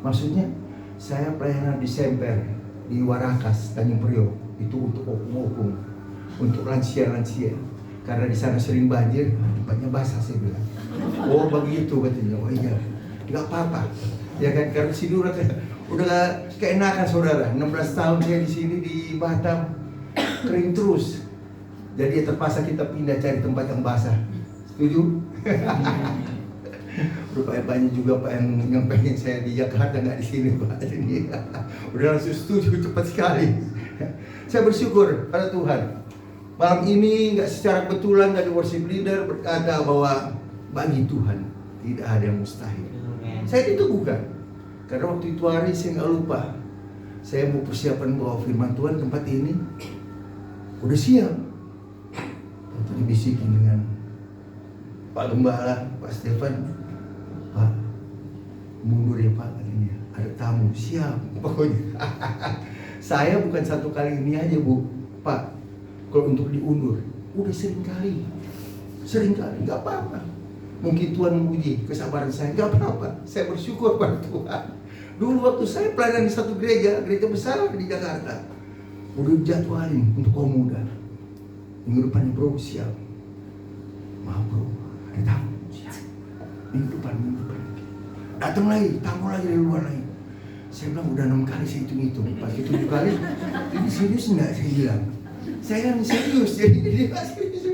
Maksudnya saya pelayanan di Semper, di Warakas, Tanjung Priok, itu untuk opung-opung, untuk lansia-lansia. Karena di sana sering banjir, tempatnya basah, saya bilang. Oh begitu katanya. Oh iya, nggak apa-apa. Ya kan, karena sini udah keenakan saudara. 16 tahun saya di sini di Batam, kering terus. Jadi terpaksa kita pindah cari tempat yang basah. Setuju? Rupanya banyak juga Pak yang pengen saya di Jakarta, nggak di sini Pak. Jadi udah langsung setuju cepat sekali. Saya bersyukur pada Tuhan. Malam ini nggak secara kebetulan dari worship leader berkata bahwa bagi Tuhan tidak ada yang mustahil. Saya itu bukan. Karena waktu itu hari saya nggak lupa. Saya mau persiapan bawa firman Tuhan tempat ini. Udah siap. Waktu dibisikin dengan Pak Gembala, Pak Stefan, Pak mundur ya Pak, katanya ada tamu. Siap pokoknya. Saya bukan satu kali ini aja Bu, Pak. Kalau untuk diundur, udah sering kali, nggak apa-apa. Mungkin Tuhan menguji kesabaran saya, nggak apa-apa. Saya bersyukur pada Tuhan. Dulu waktu saya pelayanan di satu gereja besar di Jakarta, udah jadwalin untuk kaum muda. Minggu depan bro siap, maaf bro, ada tamu siap. Minggu depan. Datang lagi, tamu lagi dari luar lagi. Saya bilang udah 6 kali saya hitung. Pas 7 kali, ini serius nggak saya bilang. Saya kan serius, jadi dia serius.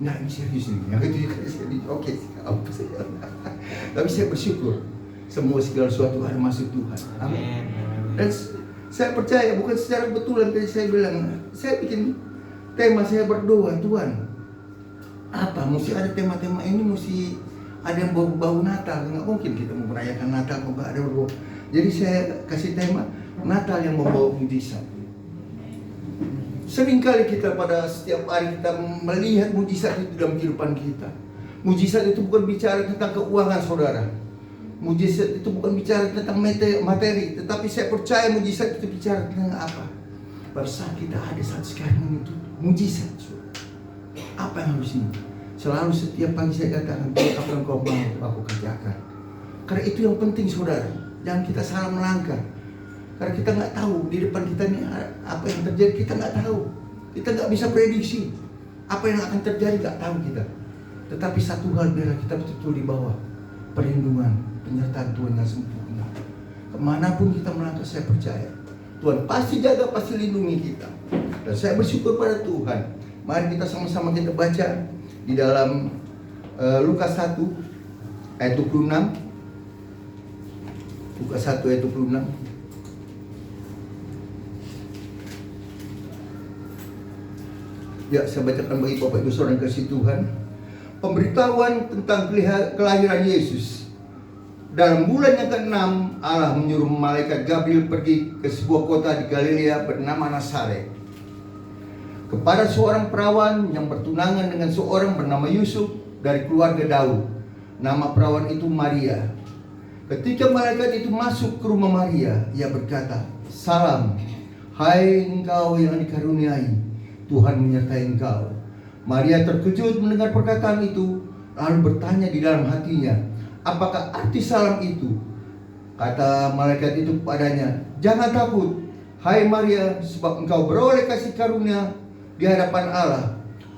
Nah ini serius nih, yang itu juga serius. Oke, apa sih? Tapi saya bersyukur semua segala sesuatu ada masuk Tuhan. Amin. Dan saya percaya bukan secara kebetulan tadi saya bilang, saya bikin tema saya berdoa Tuhan. Apa? Mesti ada tema-tema ini, mesti ada yang bau-bau Natal. Nggak mungkin kita mau merayakan Natal kalau nggak ada bau. Jadi saya kasih tema Natal yang membawa mujizat. Seringkali kita pada setiap hari kita melihat mujizat itu dalam kehidupan kita. Mujizat itu bukan bicara tentang keuangan saudara. Mujizat itu bukan bicara tentang materi. Tetapi saya percaya mujizat itu bicara tentang apa? Pada saat kita ada saat sekarang itu mujizat saudara. Apa yang harus ini? Selalu setiap pagi saya katakan apa yang kau mau aku kerjakan. Karena itu yang penting saudara. Jangan kita salah melangkah. Karena kita nggak tahu di depan kita nih apa yang terjadi, kita nggak tahu. Kita nggak bisa prediksi apa yang akan terjadi, nggak tahu kita. Tetapi satu hal biarlah kita betul-betul di bawah perlindungan, penyertaan Tuhan yang sempurna. Kemanapun kita melangkah, saya percaya Tuhan pasti jaga, pasti lindungi kita. Dan saya bersyukur pada Tuhan. Mari kita sama-sama kita baca di dalam Lukas 1 ayat 26. Lukas 1 ayat 26. Ya, saya bacakan bagi Bapak Ibu Saudara yang kasih Tuhan. Pemberitahuan tentang kelahiran Yesus. Dalam bulan yang ke-6, Allah menyuruh malaikat Gabriel pergi ke sebuah kota di Galilea bernama Nazaret, kepada seorang perawan yang bertunangan dengan seorang bernama Yusuf dari keluarga Daud. Nama perawan itu Maria. Ketika malaikat itu masuk ke rumah Maria, ia berkata, "Salam, hai engkau yang dikaruniai, Tuhan menyertai engkau." Maria terkejut mendengar perkataan itu, lalu bertanya di dalam hatinya, "Apakah arti salam itu?" Kata malaikat itu kepadanya, "Jangan takut, hai Maria, sebab engkau beroleh kasih karunia di hadapan Allah.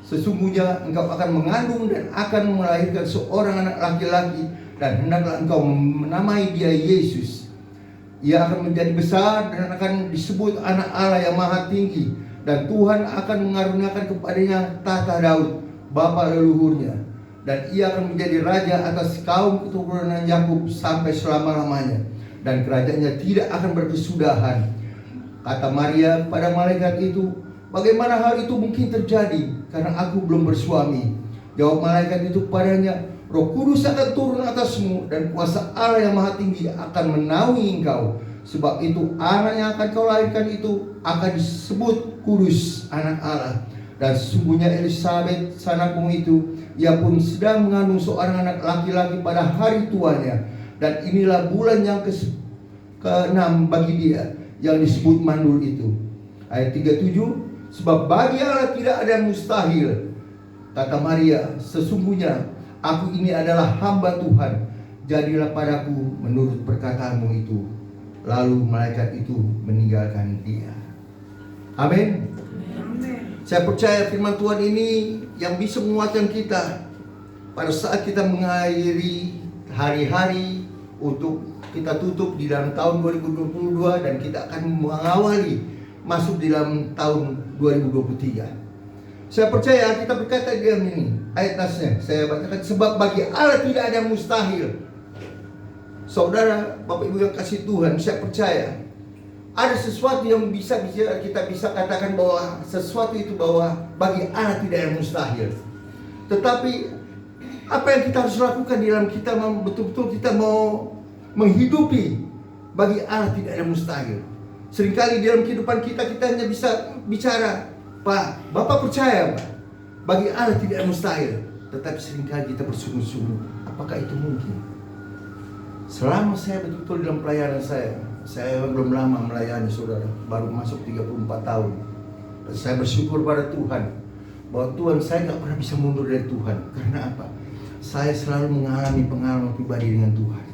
Sesungguhnya engkau akan mengandung dan akan melahirkan seorang anak laki-laki, dan hendaklah engkau menamai dia Yesus. Ia akan menjadi besar dan akan disebut anak Allah yang maha tinggi. Dan Tuhan akan mengaruniakan kepadanya tahta Daud, bapa leluhurnya. Dan ia akan menjadi raja atas kaum keturunan Yakub sampai selama-lamanya. Dan kerajaannya tidak akan berkesudahan." Kata Maria pada malaikat itu, "Bagaimana hal itu mungkin terjadi? Karena aku belum bersuami." Jawab malaikat itu padanya, "Roh Kudus akan turun atasmu, dan kuasa Allah yang maha tinggi akan menaungi engkau. Sebab itu anak yang akan kau lahirkan itu akan disebut kudus, anak Allah. Dan sesungguhnya Elisabet sanakmu itu, ia pun sedang mengandung seorang anak laki-laki pada hari tuanya. Dan inilah bulan yang ke-6 bagi dia, yang disebut mandul itu." Ayat 37, "Sebab bagi Allah tidak ada yang mustahil." Kata Maria, "Sesungguhnya aku ini adalah hamba Tuhan, jadilah padaku menurut perkataanmu itu." Lalu malaikat itu meninggalkan dia. Amin. Saya percaya firman Tuhan ini yang bisa menguatkan kita pada saat kita mengakhiri hari-hari untuk kita tutup di dalam tahun 2022 dan kita akan mengawali masuk di dalam tahun 2023. Saya percaya kita berkata di dalam ini ayat nasnya, saya bacakan, sebab bagi Allah tidak ada yang mustahil. Saudara, Bapak Ibu yang kasih Tuhan, saya percaya ada sesuatu yang kita bisa katakan bahwa sesuatu itu bahwa bagi Allah tidak ada yang mustahil. Tetapi apa yang kita harus lakukan di dalam kita betul-betul kita mau menghidupi, bagi Allah tidak ada mustahil. Seringkali di dalam kehidupan kita hanya bisa bicara, Pak, Bapak percaya Pak, bagi Allah tidak ada mustahil. Tetapi seringkali kita bersungguh-sungguh, apakah itu mungkin? Selama saya betul-betul dalam pelayanan saya belum lama melayani saudara, baru masuk 34 tahun. Dan saya bersyukur pada Tuhan bahwa Tuhan, saya gak pernah bisa mundur dari Tuhan. Karena apa? Saya selalu mengalami pengalaman pribadi dengan Tuhan.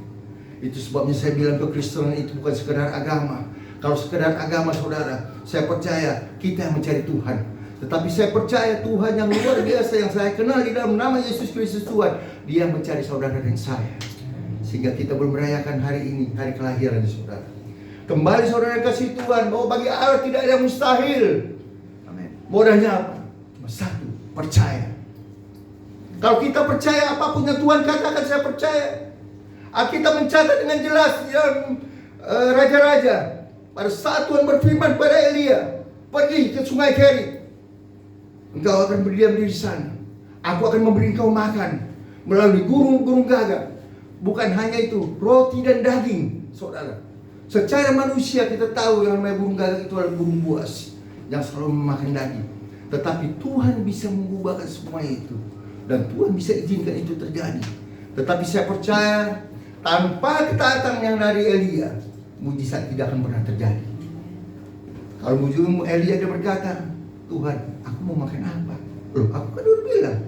Itu sebabnya saya bilang kekristenan itu bukan sekedar agama. Kalau sekedar agama saudara, saya percaya kita yang mencari Tuhan. Tetapi saya percaya Tuhan yang luar biasa yang saya kenal di dalam nama Yesus Kristus Tuhan, Dia mencari saudara dan saya. Sehingga kita belum merayakan hari ini, hari kelahiran saudara. Kembali saudara kasih Tuhan, bahwa bagi Allah tidak ada yang mustahil. Amin. Modalnya apa? Cuma satu, percaya. Kalau kita percaya apapun yang Tuhan katakan, saya percaya. Kita mencatat dengan jelas di dalam Raja-Raja, pada saat Tuhan berfirman pada Elia, pergi ke sungai Kerit, engkau akan berdiam di sana. Aku akan memberi engkau makan melalui burung-burung gagak. Bukan hanya itu, roti dan daging, saudara. Secara manusia kita tahu yang namanya burung gagak itu adalah burung buas yang selalu memakan daging. Tetapi Tuhan bisa mengubahkan semua itu, dan Tuhan bisa izinkan itu terjadi. Tetapi saya percaya tanpa ketaatan yang dari Elia, mujizat tidak akan pernah terjadi. Kalau Elia dia berkata, Tuhan, aku mau makan apa? Loh, aku kan udah bilang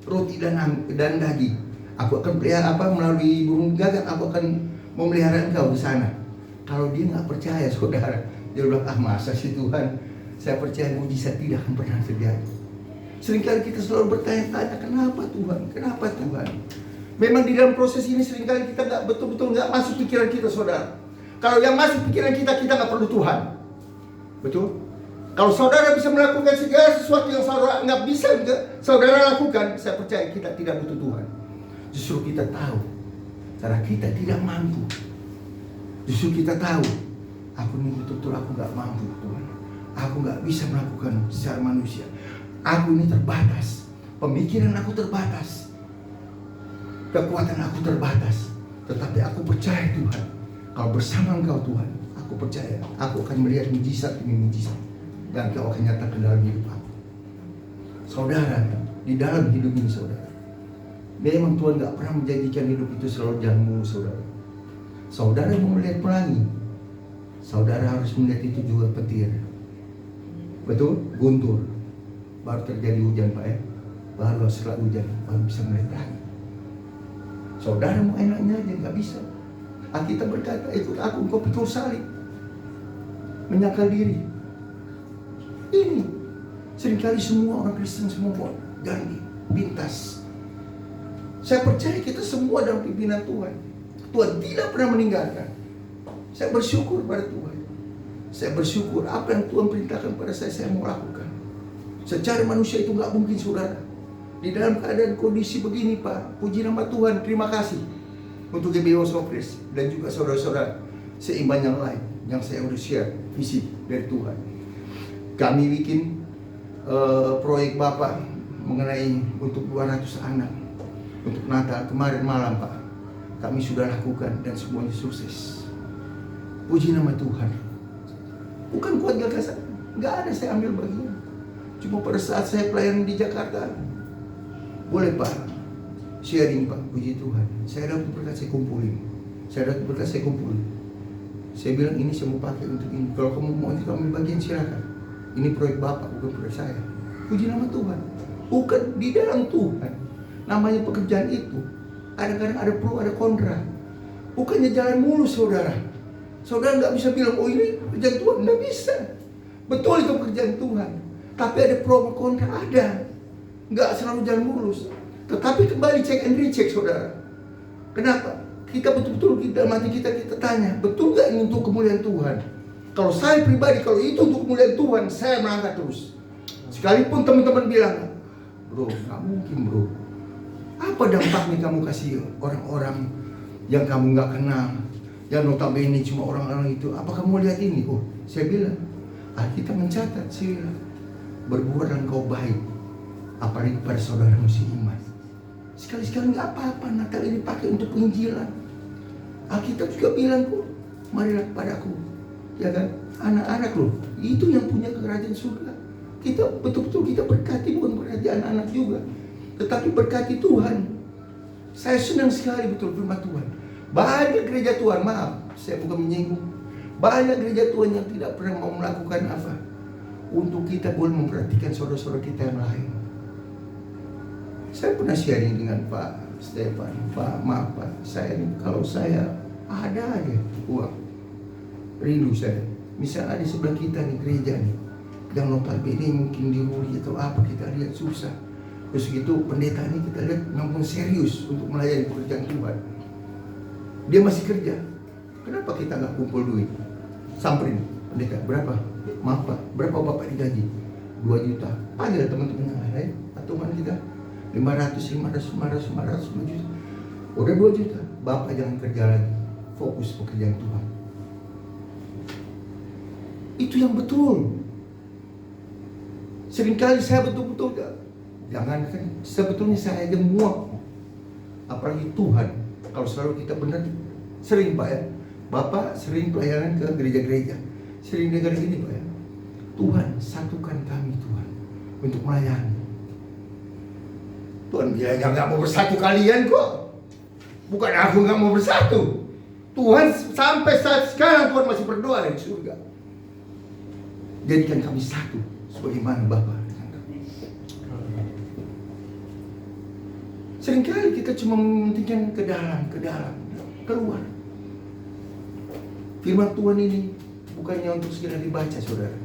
roti dan daging. Aku akan melalui burung gagak, aku akan memelihara engkau di sana. Kalau dia nggak percaya saudara, dia bilang, masa sih Tuhan? Saya percaya mujizat tidak akan pernah terjadi. Seringkali kita selalu bertanya-tanya, kenapa Tuhan? Kenapa Tuhan? Memang di dalam proses ini seringkali kita nggak betul-betul nggak masuk pikiran kita saudara. Kalau yang masuk pikiran kita nggak perlu Tuhan. Betul? Kalau saudara bisa melakukan segala sesuatu yang saudara nggak bisa saudara lakukan, saya percaya kita tidak butuh Tuhan. Justru kita tahu cara kita tidak mampu. Justru kita tahu, aku ini betul-betul aku nggak mampu Tuhan. Aku nggak bisa melakukan secara manusia. Aku ini terbatas. Pemikiran aku terbatas. Kekuatan aku terbatas. Tetapi aku percaya Tuhan, kalau bersama Engkau Tuhan, aku percaya aku akan melihat mujizat demi mujizat, dan Engkau akan nyatakan dalam hidup aku. Saudara, di dalam hidup ini saudara, memang Tuhan gak pernah menjanjikan hidup itu selalu jalan mulus saudara. Saudara mau melihat pelangi, saudara harus melihat itu juga petir. Betul? Guntur. Baru terjadi hujan Pak ya. Baru setelah hujan baru bisa melihat pelangi. Saudara mau enaknya aja gak bisa. Kita berkata, ikut aku, engkau pikul salib, menyangkal diri. Ini seringkali semua orang Kristen semua jangan pintas. Saya percaya kita semua dalam pimpinan Tuhan. Tuhan tidak pernah meninggalkan. Saya bersyukur pada Tuhan. Saya bersyukur apa yang Tuhan perintahkan pada saya mau lakukan. Secara manusia itu nggak mungkin saudara. Di dalam keadaan kondisi begini Pak, puji nama Tuhan, terima kasih untuk GBO Sofres dan juga saudara-saudara seiman yang lain yang saya udah share visi dari Tuhan. Kami bikin proyek Bapak mengenai untuk 200 anak. Untuk Natal kemarin malam Pak, kami sudah lakukan dan semuanya sukses. Puji nama Tuhan. Bukan kuat gagasan, nggak ada saya ambil bagian. Cuma pada saat saya pelayanan di Jakarta, boleh Pak sharing Pak, puji Tuhan. Saya dapat berkat saya kumpulin. Saya bilang ini saya mau pakai untuk ini. Kalau kamu mau ambil bagian silakan. Ini proyek Bapak, bukan proyek saya. Puji nama Tuhan. Bukan di dalam Tuhan. Namanya pekerjaan itu kadang-kadang ada pro ada kontra. Bukannya jalan mulus saudara. Saudara nggak bisa bilang, oh ini pekerjaan Tuhan. Nggak bisa. Betul itu pekerjaan Tuhan. Tapi ada pro kontra, ada. Nggak selalu jalan mulus. Tetapi kembali check and recheck, saudara. Kenapa? Kita betul-betul dalam hati kita tanya, betul nggak ini untuk kemuliaan Tuhan? Kalau saya pribadi, kalau itu untuk kemuliaan Tuhan, saya melangkah terus. Sekalipun teman-teman bilang, bro, nggak mungkin bro. Apa dampaknya kamu kasih orang-orang yang kamu nggak kenal, yang notabene cuma orang-orang itu? Apa kamu lihat ini? Oh, saya bilang, kita mencatat, saya bilang, berbuatlah engkau baik, apalagi pada saudaramu seiman. Sekali-sekali nggak apa-apa Natal ini pakai untuk penginjilan. Alkitab juga bilang kok, marilah kepadaku, ya kan, anak-anak loh, itu yang punya kerajaan surga. Kita betul-betul kita berkati, bukan berkati anak-anak juga, tetapi berkati Tuhan. Saya senang sekali betul firman Tuhan. Banyak gereja Tuhan, maaf, saya bukan menyinggung, banyak gereja Tuhan yang tidak pernah mau melakukan apa untuk kita boleh memperhatikan saudara-saudara kita yang lain. Saya pernah sharing dengan Pak Stefan, Pak, maaf Pak, kalau saya ada aja uang, rindu saya. Misalnya di sebelah kita nih gereja nih, yang notabene mungkin diruri atau apa, kita lihat susah. Terus gitu pendeta ini kita lihat memang serius untuk melayani pekerjaan Tuhan. Dia masih kerja. Kenapa kita nggak kumpul duit? Samperin pendeta, berapa? Maaf Pak, berapa Bapak digaji? 2 juta. Panggil teman-teman yang lain, atau mana kita 500, 2 juta. Udah 2 juta. Bapak jangan kerja lagi, fokus pekerjaan Tuhan. Itu yang betul. Seringkali saya betul-betul jangankan sebetulnya saya aja muak, apalagi Tuhan. Kalau selalu kita benar, sering Pak ya, Bapak sering pelayanan ke gereja-gereja, sering dengar gini Pak ya, Tuhan satukan kami Tuhan untuk melayani. Tuhan bilang nggak mau bersatu kalian kok, bukan aku nggak mau bersatu. Tuhan sampai saat sekarang Tuhan masih berdoa dari surga, jadikan kami satu sebagaimana Bapa. Seringkali kita cuma mementingkan ke dalam, keluar. Firman Tuhan ini bukannya untuk segera dibaca, saudara.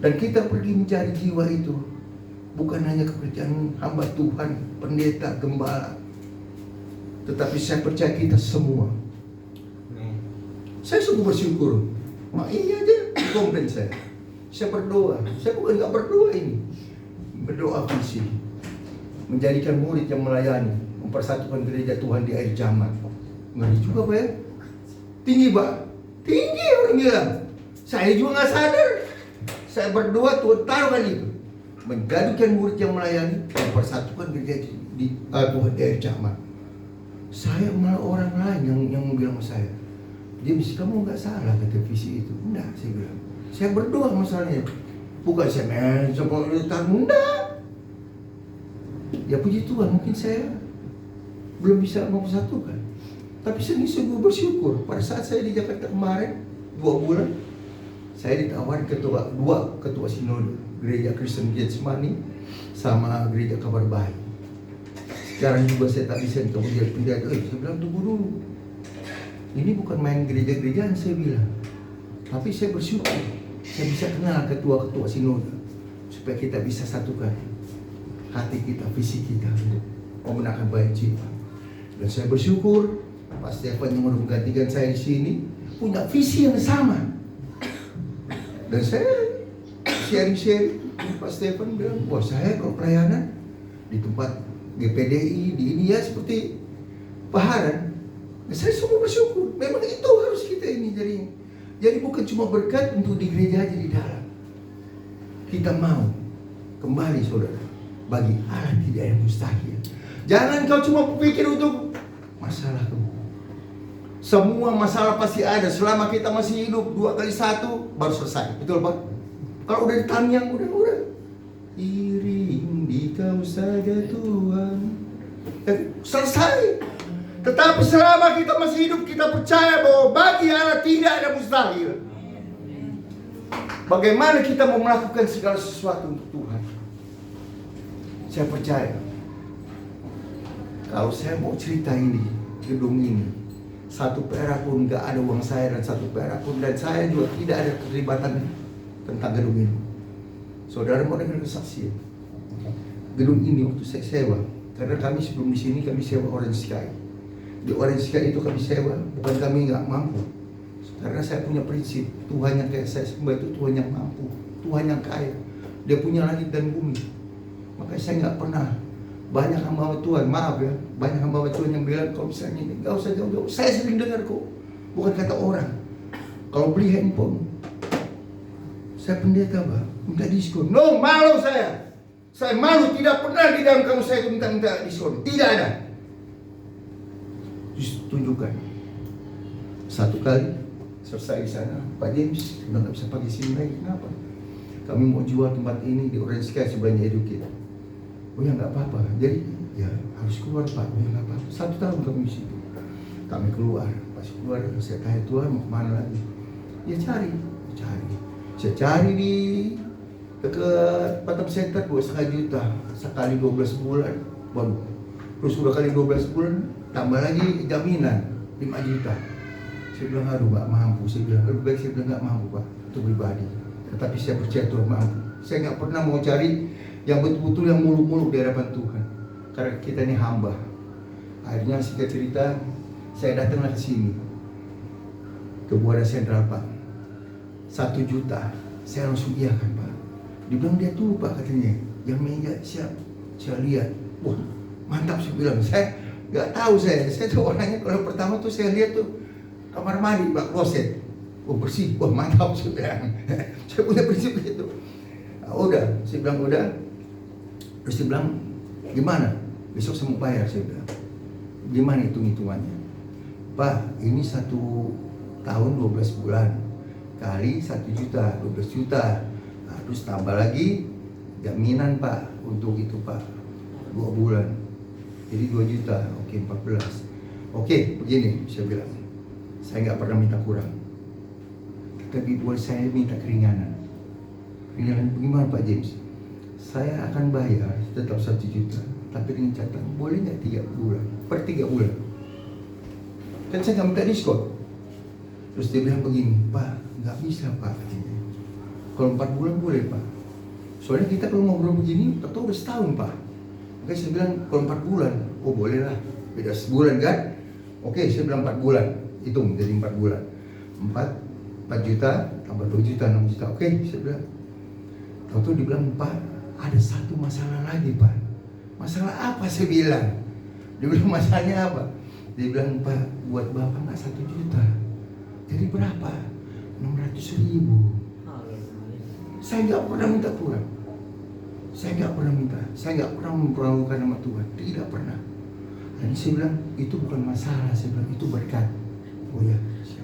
Dan kita pergi mencari jiwa itu bukan hanya pekerjaan hamba Tuhan, pendeta, gembala, tetapi saya percaya kita semua. Saya sungguh bersyukur. Ini aja komplain saya. Saya berdoa. Saya bukan nggak berdoa ini, berdoa visi, menjadikan murid yang melayani, mempersatukan gereja Tuhan di akhir zaman. Ngeri juga Pak ya. Tinggi Pak, tinggi orang bilang. Saya juga nggak sadar. Saya berdoa Tuhan taruhkan itu, menjadikan murid yang melayani, mempersatukan gereja di Tuhan di akhir zaman. Saya malah orang lain yang bilang sama saya, James kamu nggak salah kata visi itu. Enggak, saya bilang. Saya berdoa masalahnya, bukan saya enggak. Ya puji Tuhan, mungkin saya belum bisa mempersatukan, tapi saya sungguh bersyukur. Pada saat saya di Jakarta kemarin 2 bulan, saya ditawarin dua ketua sinode, gereja Kristen Getsemani sama gereja Kabar Baik. Sekarang juga saya tak bisa kemudian pindah. Saya bilang tunggu dulu, ini bukan main gereja-gerejaan, saya bilang, tapi saya bersyukur saya bisa kenal ketua-ketua sinode supaya kita bisa satukan hati kita, visi kita untuk memenangkan banyak jiwa. Dan saya bersyukur Pak Stefan yang udah menggantikan saya di sini punya visi yang sama. Dan saya sharing Pak Stefan bilang, wah saya kalau pelayanan di tempat GPDI di ini ya seperti Pak Haran. Dan saya semua bersyukur. Memang itu harus kita ini jadi bukan cuma berkat untuk di gereja aja di dalam. Kita mau kembali saudara, bagi Allah tidak ada mustahil. Jangan kau cuma berpikir untuk masalah kamu. Semua masalah pasti ada selama kita masih hidup. 2 kali 1 baru selesai. Betul Pak? Kalau udah ditanyang udah. Iring di kau saja Tuhan. Selesai. Tetapi selama kita masih hidup, kita percaya bahwa bagi Allah tidak ada mustahil. Bagaimana kita mau melakukan segala sesuatu untuk Tuhan? Saya percaya kalau saya mau cerita ini, gedung ini, 1 perak pun nggak ada uang saya, dan 1 perak pun, dan saya juga tidak ada keterlibatan tentang gedung ini. Saudara mau dengar kesaksian? Gedung ini waktu saya sewa, karena kami sebelum di sini kami sewa Orange Sky. Di Orange Sky itu kami sewa, bukan kami nggak mampu. Karena saya punya prinsip, Tuhan yang kayak saya sembah itu Tuhan yang mampu, Tuhan yang kaya. Dia punya langit dan bumi. Makanya saya nggak pernah, banyak hamba Tuhan, maaf ya, banyak hamba Tuhan yang bilang kalau misalnya ini nggak usah jauh-jauh. Saya sering dengar kok, bukan kata orang. Kalau beli handphone, saya pendeta Pak, minta diskon. No, malu saya. Saya malu, tidak pernah di dalam kamu saya minta diskon. Tidak ada. Just tunjukkan. 1 kali selesai di sana, Pak James udah nggak bisa pakai sini lagi. Kenapa? Kami mau jual tempat ini di Orange Sky sebelahnya Educate. Oh ya nggak apa-apa. Jadi ya harus keluar Pak. Oh ya nggak apa-apa. 1 tahun kami di situ. Kami keluar. Pas keluar saya tanya Tuhan mau kemana lagi? Ya cari. Saya cari di dekat Batam Center 2,5 juta sekali 12 bulan. Waduh. Terus udah kali 12 bulan tambah lagi jaminan 5 juta. Saya bilang aduh nggak mampu. Saya bilang lebih baik saya bilang nggak mampu Pak, itu pribadi. Tetapi saya percaya Tuhan mampu. Saya nggak pernah mau cari yang betul-betul yang muluk-muluk di hadapan Tuhan. Karena kita ini hamba. Akhirnya singkat cerita, saya datanglah ke sini, ke Buana Sentral Pak. 1 juta, saya langsung iya kan Pak. Dibilang dia tuh Pak katanya, yang meja siap. Saya lihat, wah mantap saya bilang. Saya nggak tahu saya tuh orangnya kalau pertama tuh saya lihat tuh kamar mandi Pak, kloset. Oh bersih, wah mantap saya bilang. Saya punya prinsip gitu. Nah, udah, saya bilang udah. Terus dia bilang, gimana? Besok saya mau bayar, saya bilang. Gimana hitung-hitungannya? Pak, ini 1 tahun 12 bulan. Kali 1 juta, 12 juta. Nah, terus tambah lagi jaminan Pak, untuk itu Pak. 2 bulan. Jadi 2 juta, oke 14. Oke, begini, saya bilang. Saya nggak pernah minta kurang. Tapi buat saya minta keringanan. Keringanan bagaimana Pak James? Saya akan bayar tetap 1 juta, tapi dengan catatan boleh nggak 3 bulan, per 3 bulan. Kan saya nggak minta diskon. Terus dia bilang begini, Pak, nggak bisa Pak. Kalau 4 bulan boleh Pak. Soalnya kita kalau ngobrol begini, atau udah setahun Pak. Oke, saya bilang kalau 4 bulan, oh boleh lah, beda sebulan kan? Oke, saya bilang 4 bulan, hitung jadi 4 bulan. 4 juta, tambah 2 juta, 6 juta. Oke, saya bilang. Tahu-tahu dibilang, Pak, ada 1 masalah lagi Pak. Masalah apa saya bilang? Dia bilang masalahnya apa? Dia bilang, Pak, buat Bapak nggak 1 juta. Jadi berapa? 600.000. Saya nggak pernah minta kurang. Saya nggak pernah minta. Saya nggak pernah memperlakukan nama Tuhan. Tidak pernah. Dan saya bilang, itu bukan masalah. Saya bilang, itu berkat. Oh ya, siap.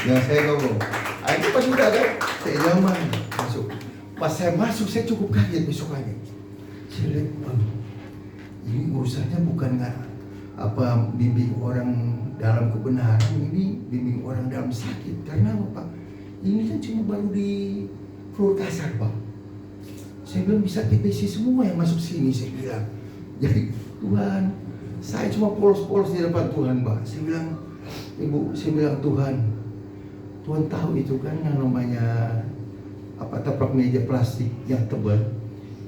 Yang saya ngomong. Akhirnya pas udah kan, saya nyaman masuk. Pas saya masuk, saya cukup kaget besokannya. Saya lihat, ini urusannya bukan bimbing orang dalam kebenaran, ini bimbing orang dalam sakit. Karena apa Pak? Ini kan cuma baru di floor kasar Pak. Saya bilang bisa TBC semua yang masuk sini, saya bilang. Jadi Tuhan, saya cuma polos-polos di depan Tuhan Pak. Saya bilang, Ibu, saya bilang Tuhan tahu itu kan yang namanya taplak meja plastik yang tebal.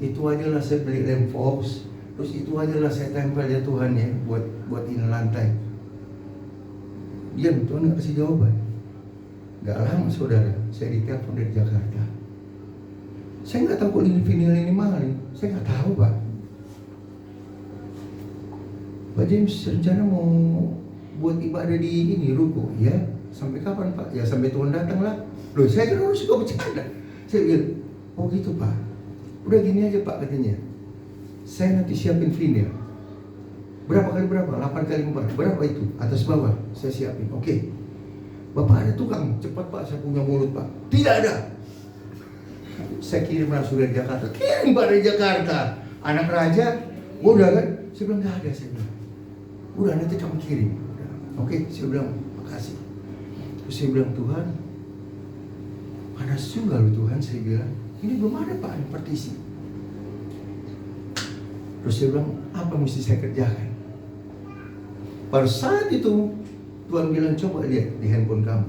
Itu aja lah saya beli lem fox. Terus itu aja lah saya tempel ya Tuhan ya buat ini lantai. Diam, Tuhan nggak kasih jawaban. Gak lama saudara, saya ditelepon dari Jakarta. Saya nggak tahu kok ini vinyl ini mahal. Saya nggak tahu Pak. Pak James rencana mau buat ibadah di ini ruko ya. Sampai kapan Pak? Ya sampai Tuhan datang lah. Loh saya kan harus suka bercanda. Saya bilang, oh gitu Pak. Udah gini aja Pak katanya. Saya nanti siapin vinyl. Berapa kali berapa? 8 kali 4. Berapa itu? Atas bawah saya siapin. Oke. Bapak ada tukang? Cepat Pak, saya punya mulut Pak. Tidak ada. Saya kirim langsung dari Jakarta. Kirim Pak dari Jakarta. Anak raja. Udah kan? Saya bilang nggak ada. Saya bilang. Udah nanti kamu kirim. Udah. Oke, saya bilang makasih. Terus saya bilang Tuhan, panas juga loh Tuhan. Saya bilang ini belum ada Pak, ada partisi. Terus saya bilang apa mesti saya kerjakan? Pada saat itu Tuhan bilang, coba lihat di handphone kamu,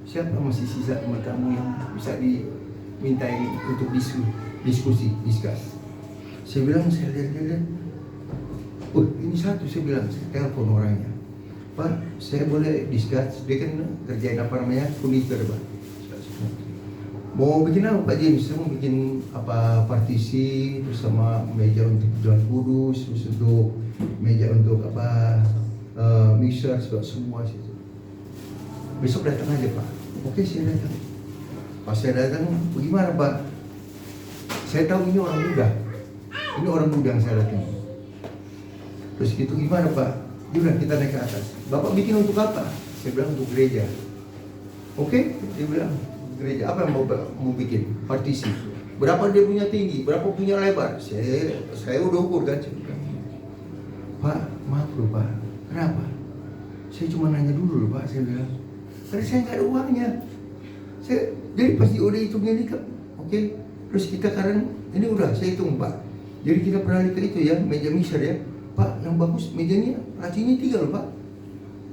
siapa masih sisa teman kamu yang bisa dimintai untuk diskusi, discuss. Saya bilang, saya lihat, ini satu. Saya bilang, saya telepon orangnya, Pak, saya boleh discuss? Dia kan kerjain apa namanya, furniture, Pak. Mau bikin apa Pak James? Saya mau bikin apa, partisi, terus sama meja untuk jual kudus, terus untuk meja untuk apa, mixer, semua situ. Besok datang aja Pak. Oke, saya datang. Pas saya datang, bagaimana Pak? Saya tahu ini orang muda. Ini orang muda yang saya datang. Terus gitu, gimana Pak? Yaudah kita naik ke atas. Bapak bikin untuk apa? Saya bilang untuk gereja. Oke, dia bilang gereja apa yang mau bikin? Partisi. Berapa dia punya tinggi? Berapa punya lebar? Saya udah ukur kan. Pak, maaf loh Pak. Kenapa? Saya cuma nanya dulu loh Pak. Saya bilang, karena saya nggak ada uangnya. Jadi pasti udah hitungnya ini kan. Oke. Terus kita sekarang ini udah saya hitung Pak. Jadi kita beralih ke itu ya, meja mixer ya. Pak, yang bagus mejanya lacinya 3 loh Pak.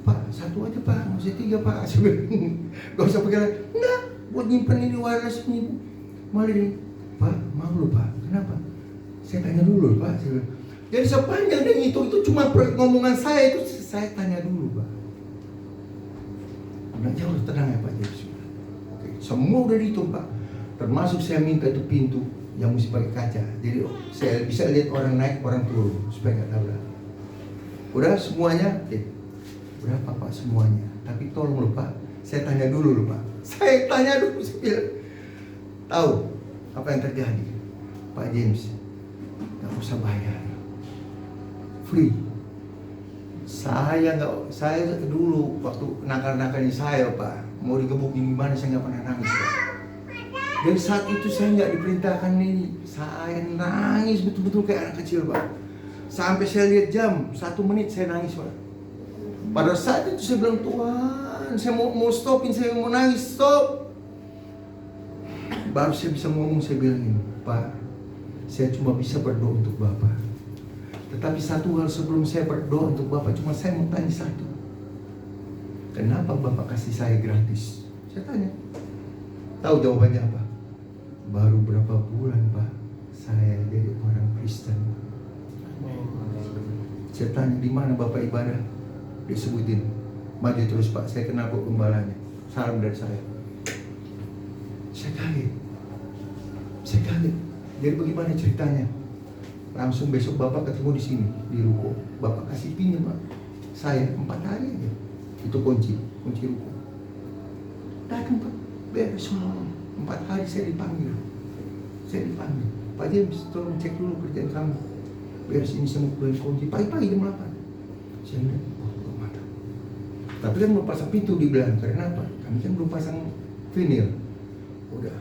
Pak, 1 aja Pak, nggak usah 3 Pak. Gak usah pakai lagi. Enggak, buat nyimpen ini wireless ini. Malah ini, Pak, mau loh Pak. Kenapa? Saya tanya dulu loh Pak. Jadi sepanjang dia itu cuma ngomongan saya itu saya tanya dulu Pak. Udah jauh tenang ya Pak. Jadi oke, semua udah dihitung Pak. Termasuk saya minta itu pintu yang mesti pakai kaca. Jadi saya bisa lihat orang naik, orang turun supaya nggak tahu lah. Udah semuanya, oke. Berapa Pak semuanya? Tapi tolong loh Pak, saya tanya dulu loh Pak. Saya tanya dulu, saya bilang, tahu apa yang terjadi? Pak James, nggak usah bayar, free. Saya dulu waktu nakal-nakalnya saya Pak, mau digebukin gimana saya nggak pernah nangis Pak. Dan saat itu saya nggak diperintahkan ini, saya nangis betul-betul kayak anak kecil Pak. Sampai saya lihat jam, 1 menit saya nangis Pak. Pada saat itu saya bilang, Tuhan, saya mau stopin, saya mau nangis, stop. Baru saya bisa ngomong, saya bilang ini, Pak, saya cuma bisa berdoa untuk Bapak. Tetapi satu hal sebelum saya berdoa untuk Bapak, cuma saya mau tanya satu. Kenapa Bapak kasih saya gratis? Saya tanya. Tahu jawabannya apa? Baru berapa bulan Pak, saya jadi orang Kristen. Saya tanya, di mana Bapak ibadah? Disebutin, maju terus Pak, saya kenal kok gembalanya, salam dari saya. Saya kaget. Jadi bagaimana ceritanya? Langsung besok Bapak ketemu di sini, di ruko. Bapak kasih pinjam Pak, saya 4 hari aja. Itu kunci ruko. Datang Pak, beres semua. 4 hari saya dipanggil. Pak James, tolong cek dulu kerjaan kamu. Beres ini saya mau keluar kunci. Pagi-pagi jam 8. Saya bilang, tapi kan belum pasang pintu dibilang, karena apa? Kami kan belum pasang vinyl. Udah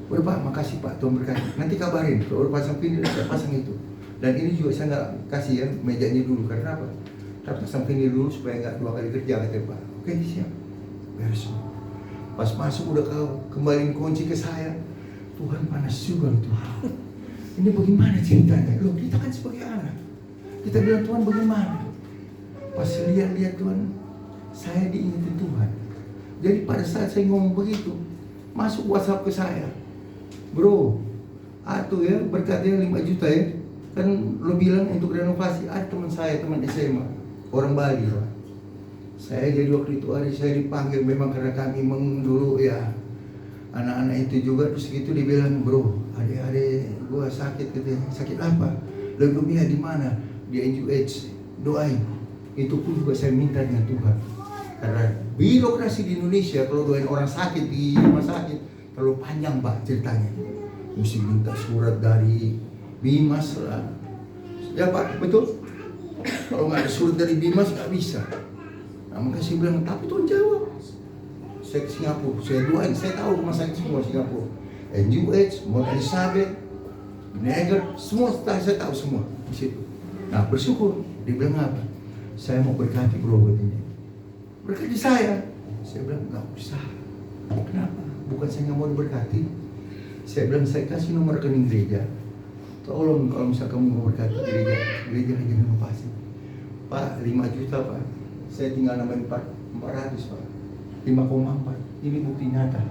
Pak, makasih Pak, Tuhan berkati. Nanti kabarin, kalau udah pasang vinyl saya pasang itu. Dan ini juga saya nggak kasih ya mejanya dulu, karena apa? Kita pasang vinyl dulu supaya nggak 2 kali kerja kata Pak. Oke, siap. Beres. Pas masuk udah kembaliin kunci ke saya. Tuhan, panas juga itu. Ini bagaimana ceritanya? Loh, kita kan sebagai anak. Kita bilang, Tuhan bagaimana? Pas lihat Tuhan, saya diingetin Tuhan. Jadi pada saat saya ngomong begitu, masuk WhatsApp ke saya, bro, ya berkatnya 5 juta ya, kan lo bilang untuk renovasi. Ada teman saya, teman SMA, orang Bali Pak. Saya jadi waktu itu hari saya dipanggil memang karena kami dulu ya anak-anak itu juga. Terus gitu dia bilang, bro, adik-adik gua sakit gitu. Sakit apa? Leukemia di mana? Di NUH, doain. Itu pun juga saya minta dengan Tuhan. Karena birokrasi di Indonesia kalau doain orang sakit di rumah sakit terlalu panjang Pak ceritanya. Mesti minta surat dari Bimas lah. Ya Pak, betul. Kalau nggak ada surat dari Bimas nggak bisa. Nah, makanya saya bilang, tapi Tuhan jawab. Saya ke Singapura, saya doain, saya tahu rumah sakit semua Singapura. NUH, Mount Elizabeth, Niaga, semua saya tahu semua di situ. Nah, bersyukur. Dia bilang apa? Saya mau berkati bro katanya. Berkati saya. Saya bilang nggak usah. Kenapa? Bukan saya nggak mau diberkati. Saya bilang saya kasih nomor rekening gereja. Tolong kalau misalnya kamu mau berkati gereja aja renovasi. Pak, 5 juta Pak. Saya tinggal nambahin 400 Pak. 5,4. Ini bukti nyata.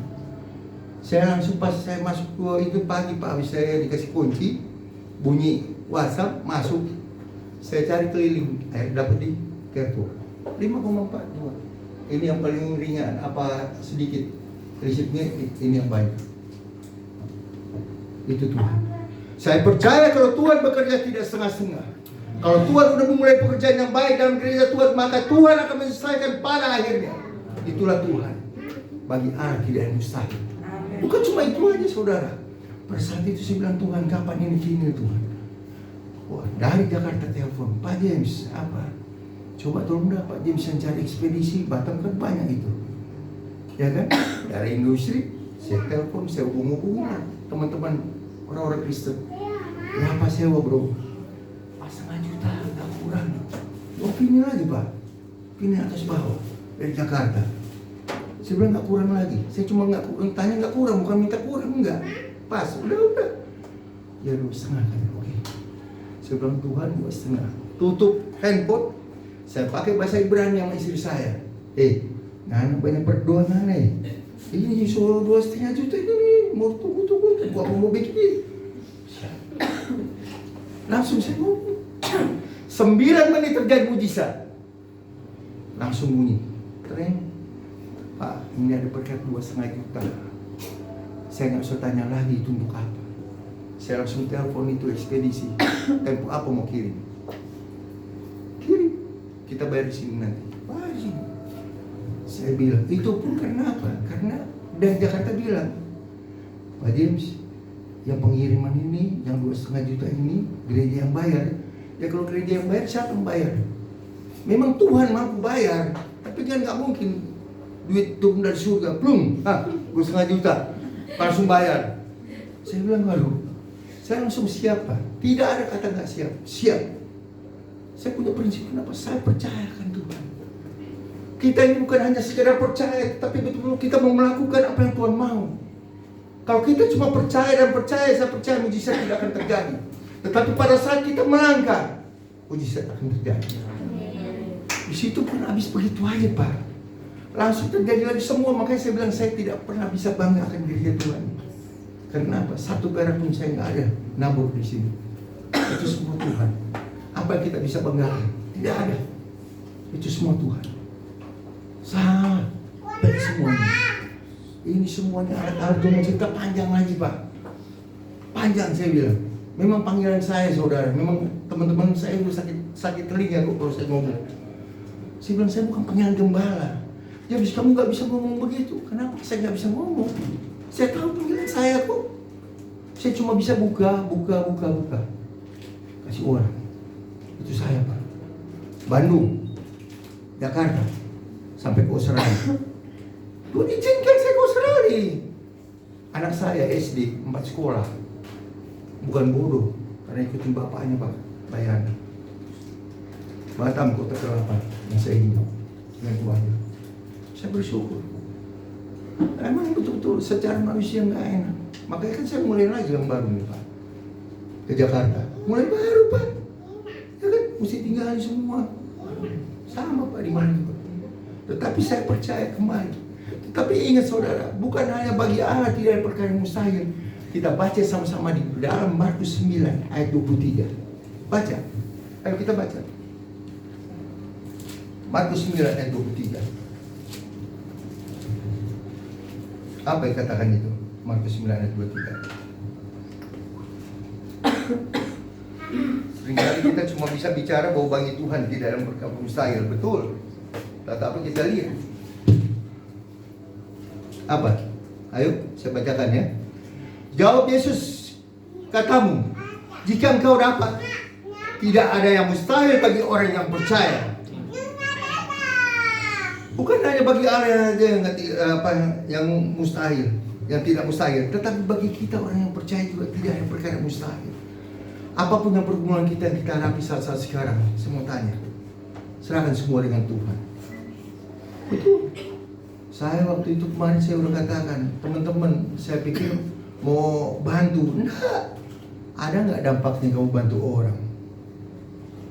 Saya langsung pas saya masuk ke itu pagi Pak, habis saya dikasih kunci, bunyi WhatsApp masuk. Saya cari keliling, dapat di Carrefour 5,42. Ini yang paling ringan, apa sedikit resipnya, ini yang banyak. Itu Tuhan. Saya percaya kalau Tuhan bekerja tidak setengah-setengah. Kalau Tuhan sudah memulai pekerjaan yang baik dalam gereja Tuhan, maka Tuhan akan menyelesaikan pada akhirnya. Itulah Tuhan. Bagi Allah tidak ada mustahil. Bukan cuma itu aja saudara. Pada saat itu saya bilang, Tuhan kapan ini final Tuhan? Wah, dari Jakarta telepon, Pak James, apa? Coba tolong dah Pak James yang cari ekspedisi, Batam kan banyak itu. Ya kan? Dari industri, saya telepon, saya hubung-hubungi teman-teman orang-orang Kristen. Berapa sewa bro? 5,5 juta, gak kurang. Oh pindah lagi Pak, pindah atas bawah dari Jakarta. Saya bilang gak kurang lagi. Saya cuma tanya gak kurang, bukan minta kurang, enggak. Pas, udah. Ya 2,5 kan, oke. Saya bilang Tuhan 2,5. Tutup handphone. Saya pakai bahasa Ibrani sama istri saya. Nana banyak berdoa Nana. Ini suruh 2,5 juta ini mau tunggu. Gua mau bikin. Langsung saya ngomong. 9 menit terjadi mujizat. Langsung bunyi. Keren. Pak, ini ada berkat 2,5 juta. Saya nggak usah tanya lagi itu untuk apa. Saya langsung telepon itu ekspedisi. Tempo apa mau kirim? Kirim. Kita bayar di sini nanti. Bayar di sini. Saya bilang, itu pun karena apa? Karena dari Jakarta bilang, Pak James, yang pengiriman ini, yang 2,5 juta ini, gereja yang bayar. Ya kalau gereja yang bayar, siapa yang bayar? Memang Tuhan mampu bayar, tapi kan nggak mungkin duit turun dari surga, plung, 2,5 juta, langsung bayar. Saya bilang, waduh, saya langsung siap Pak. Tidak ada kata nggak siap, siap. Saya punya prinsip kenapa? Saya percayakan Tuhan. Kita ini bukan hanya sekedar percaya, tapi betul-betul kita mau melakukan apa yang Tuhan mau. Kalau kita cuma percaya dan percaya, saya percaya mujizat tidak akan terjadi. Tetapi pada saat kita melangkah, mujizat akan terjadi. Di situ pun habis begitu aja Pak. Langsung terjadi lagi semua. Makanya saya bilang saya tidak pernah bisa bangga akan gereja Tuhan. Kenapa? Satu perak pun saya nggak ada nabur di sini. Itu semua Tuhan. Apa yang kita bisa banggakan? Tidak ada. Itu semua Tuhan. Sama baik semuanya. Ini semuanya alat-alat Tuhan cerita panjang lagi Pak. Panjang saya bilang. Memang panggilan saya saudara. Memang teman-teman saya udah sakit telinga kok kalau saya ngomong. Saya bilang saya bukan panggilan gembala. Ya bis kamu gak bisa ngomong begitu. Kenapa saya gak bisa ngomong? Saya tahu panggilan saya kok. Saya cuma bisa buka. Kasih orang. Itu saya Pak. Bandung, Jakarta, sampai ke Australia. Tuhan izinkan saya ke Australia. Anak saya SD 4 sekolah. Bukan bodoh, karena ikutin bapaknya Pak, bayaran. Batam kota ke-8 yang saya hidup dengan keluarga. Saya bersyukur. Emang betul-betul secara manusia nggak enak. Makanya kan saya mulai lagi yang baru nih Pak, ke Jakarta. Mulai baru Pak. Ya kan, mesti tinggalin semua. Sama Pak di mana Pak. Tetapi saya percaya kembali. Tetapi ingat saudara, bukan hanya bagi Allah tidak ada perkara yang mustahil. Kita baca sama-sama di dalam Markus 9 ayat 23. Baca. Ayo kita baca. Markus 9 ayat 23. Apa yang katakan itu? Markus 9 ayat 23. Seringkali kita cuma bisa bicara bahwa bagi Tuhan tidak ada perkara mustahil. Betul. Tetapi kita lihat. Apa? Ayo saya bacakan ya. Jawab Yesus, katamu, jika engkau dapat, tidak ada yang mustahil bagi orang yang percaya. Bukan hanya bagi Allah yang mustahil, yang tidak mustahil, tetapi bagi kita orang yang percaya juga tidak ada perkara mustahil. Apapun yang pergumulan kita yang kita hadapi saat-saat sekarang, semua tanya, serahkan semua dengan Tuhan. Betul. Saya waktu itu kemarin saya udah katakan, teman-teman, saya pikir mau bantu, enggak. Ada nggak dampaknya kamu bantu orang?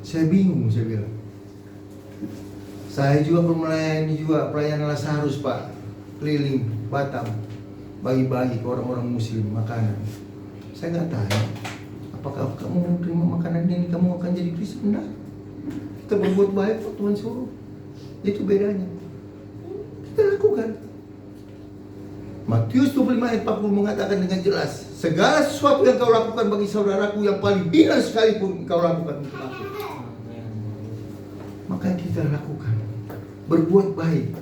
Saya bingung, saya bilang. Saya juga melayani juga pelayanan Lazarus, Pak, keliling Batam, bagi-bagi ke orang-orang muslim makanan. Saya nggak tanya, apakah kamu terima makanan ini kamu akan jadi Kristen? Enggak. Kita berbuat baik kok Tuhan suruh. Itu bedanya. Kita lakukan. Matius 25 ayat 40 mengatakan dengan jelas, segala sesuatu yang kau lakukan bagi saudaraku yang paling hina sekalipun kau lakukan untuk aku. Maka kita lakukan. Berbuat baik.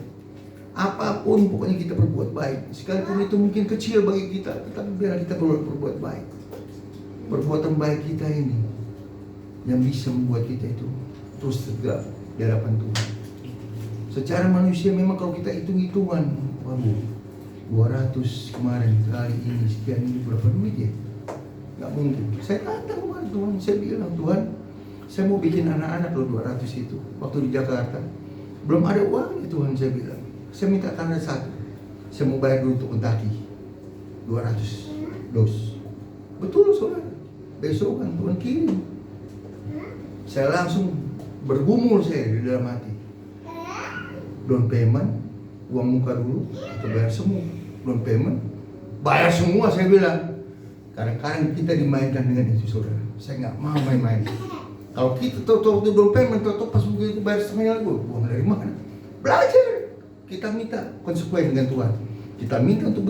Apapun pokoknya kita berbuat baik. Sekalipun itu mungkin kecil bagi kita, tetapi biar kita berbuat baik. Perbuatan baik kita ini yang bisa membuat kita itu terus tegak di hadapan Tuhan. Secara manusia memang kalau kita hitung-hitungan, waduh, 200 kemarin, kali ini sekian, ini berapa duit ya? Gak mungkin. Saya datang kepada Tuhan, saya bilang, Tuhan, saya mau bikin anak-anak loh 200 itu. Waktu di Jakarta, belum ada uang ya Tuhan, saya bilang. Saya minta tanda satu, saya mau bayar dulu untuk Kentucky 200 dos. Betul saudara, besok kan Tuhan kirim. Saya langsung bergumul saya di dalam hati. Down payment, uang muka dulu, atau bayar semua. Down payment, bayar semua, saya bilang. Kadang-kadang kita dimainkan dengan itu saudara. Saya nggak mau main-main. Kalau kita tahu down payment, tahu pas begitu bayar setengah lagi, uang dari mana? Belajar. Kita minta konsekuensi dengan Tuhan. Kita minta untuk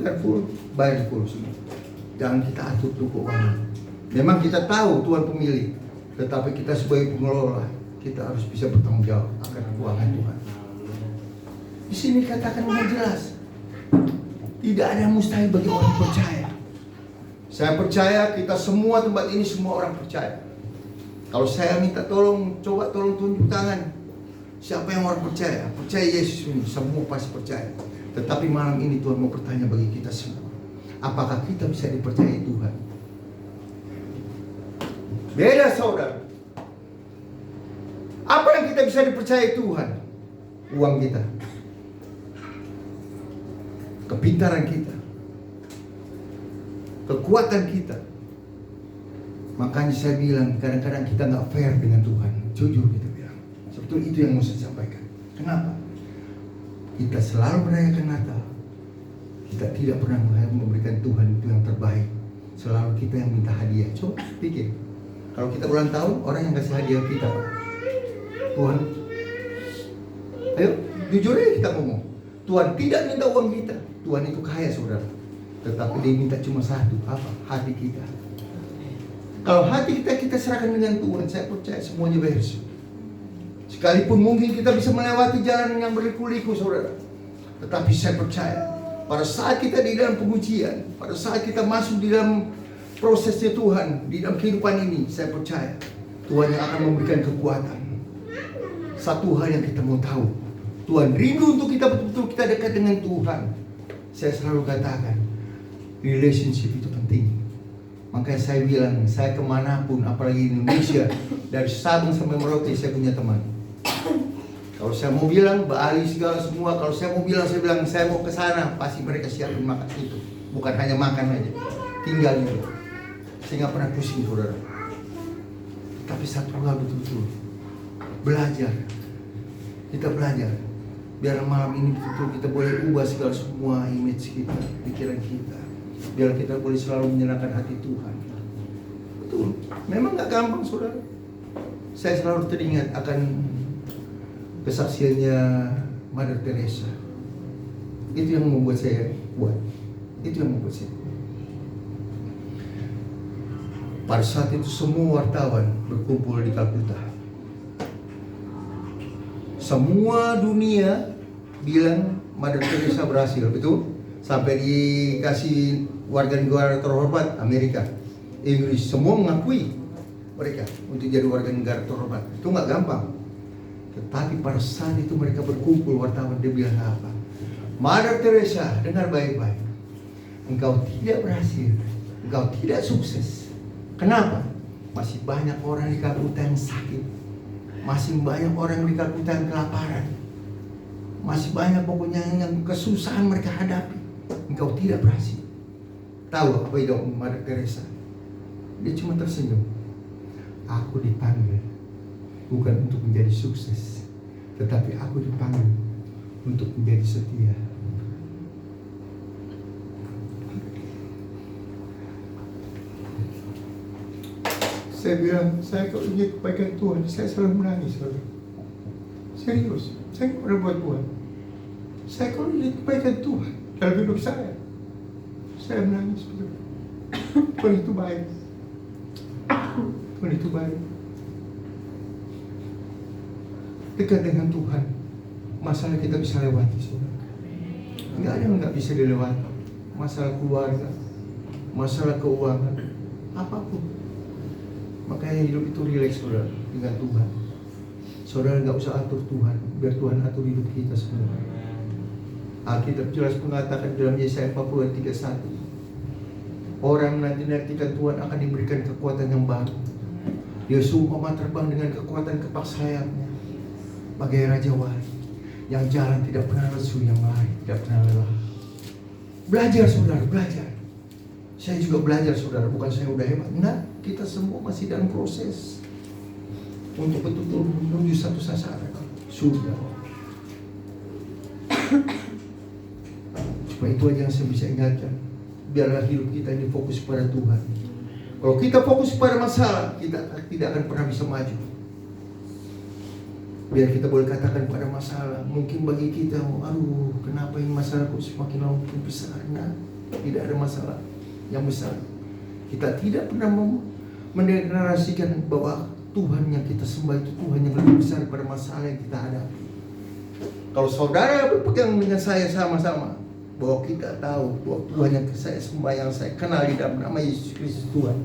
bayar full semua. Jangan kita atur tuh keuangan. Memang kita tahu Tuhan pemilik, tetapi kita sebagai pengelola, kita harus bisa bertanggung jawab akan keuangan Tuhan. Di sini katakan dengan jelas, tidak ada yang mustahil bagi orang percaya. Saya percaya kita semua tempat ini semua orang percaya. Kalau saya minta tolong, coba tolong tunjuk tangan. Siapa yang orang percaya? Percaya Yesus ini, semua pasti percaya. Tetapi malam ini Tuhan mau bertanya bagi kita semua, apakah kita bisa dipercaya Tuhan? Beda saudara. Apa yang kita bisa dipercaya Tuhan? Uang kita, kepintaran kita, kekuatan kita. Makanya saya bilang kadang-kadang kita nggak fair dengan Tuhan. Jujur kita bilang. Sebetulnya itu yang mau saya sampaikan. Kenapa? Kita selalu merayakan Natal. Kita tidak pernah memberikan Tuhan itu yang terbaik. Selalu kita yang minta hadiah. Coba pikir. Kalau kita ulang tahun, orang yang kasih hadiah kita, Pak. Tuhan. Ayo, jujur aja kita ngomong. Tuhan tidak minta uang kita. Tuhan itu kaya saudara. Tetapi dia minta cuma satu. Apa? Hati kita. Kalau hati kita serahkan dengan Tuhan, saya percaya semuanya beres. Sekalipun mungkin kita bisa melewati jalan yang berliku-liku saudara, tetapi saya percaya pada saat kita di dalam pengujian, pada saat kita masuk di dalam prosesnya Tuhan di dalam kehidupan ini, saya percaya Tuhan yang akan memberikan kekuatan. Satu hal yang kita mau tahu, Tuhan rindu untuk kita betul-betul kita dekat dengan Tuhan. Saya selalu katakan relationship itu penting. Makanya saya bilang, saya kemanapun, apalagi di Indonesia, dari Sabang sampai Merauke saya punya teman. Kalau saya mau bilang, Bali segala semua, kalau saya mau bilang, saya bilang saya mau ke sana, pasti mereka siapin makan itu. Bukan hanya makan aja, tinggal itu. Saya nggak pernah pusing saudara. Tapi satu hal betul-betul, belajar. Kita belajar. Biar malam ini betul-betul kita boleh ubah segala semua image kita, pikiran kita. Biar kita boleh selalu menyenangkan hati Tuhan. Betul. Memang gak gampang saudara. Saya selalu teringat akan kesaksiannya Mother Teresa. Itu yang membuat saya kuat. Itu yang membuat saya kuat. Pada saat itu semua wartawan berkumpul di Kalkuta. Semua dunia bilang Mother Teresa berhasil, betul? Sampai dikasih warga negara terhormat Amerika, Inggris, semua mengakui mereka untuk jadi warga negara terhormat. Itu nggak gampang. Tetapi pada saat itu mereka berkumpul, wartawan dia bilang apa? Mother Teresa, dengar baik-baik. Engkau tidak berhasil, engkau tidak sukses. Kenapa? Masih banyak orang di Kalkuta yang sakit. Masih banyak orang di Kalkuta yang kelaparan. Masih banyak pokoknya yang kesusahan mereka hadapi. Engkau tidak berhasil. Tahu apa itu Mother Teresa? Dia cuma tersenyum. Aku dipanggil bukan untuk menjadi sukses. tetapi aku dipanggil untuk menjadi setia. Saya bilang, saya kalau ingat kebaikan Tuhan, saya selalu menangis. Serius, saya nggak pernah buat Tuhan. Saya kalau ingat kebaikan Tuhan dalam hidup saya menangis. Tuhan itu baik. Tuhan itu baik. Dekat dengan Tuhan, masalah kita bisa lewati, saudara. Nggak ada yang nggak bisa dilewati. Masalah keluarga, masalah keuangan, apapun. Makanya hidup itu rileks, saudara, dengan Tuhan. Saudara nggak usah atur Tuhan, biar Tuhan atur hidup kita, saudara. Alkitab jelas mengatakan dalam Yesaya 40 ayat 31, orang menanti-nantikan Tuhan akan diberikan kekuatan yang baru. Dia seumpama terbang dengan kekuatan kepak sayapnya, bagai raja wali yang jalan tidak pernah lesu, yang lari tidak pernah lelah. Belajar, saudara, belajar. Saya juga belajar, saudara, bukan saya udah hebat. Nah, kita semua masih dalam proses untuk betul-betul menuju satu sasaran, surga. Cuma itu aja yang saya bisa ingatkan. Biarlah hidup kita ini fokus pada Tuhan. Kalau kita fokus pada masalah, kita tidak akan pernah bisa maju. Biar kita boleh katakan pada masalah, mungkin bagi kita, aduh, kenapa ini masalahku semakin lama makin besar? Nah, tidak ada masalah yang besar. Kita tidak pernah mendeklarasikan bahwa Tuhan yang kita sembah itu Tuhan yang lebih besar pada masalah yang kita hadapi. Kalau saudara berpegang dengan saya sama-sama, bahwa kita tahu bahwa Tuhan yang saya sembah, yang saya kenal di dalam nama Yesus Kristus Tuhan,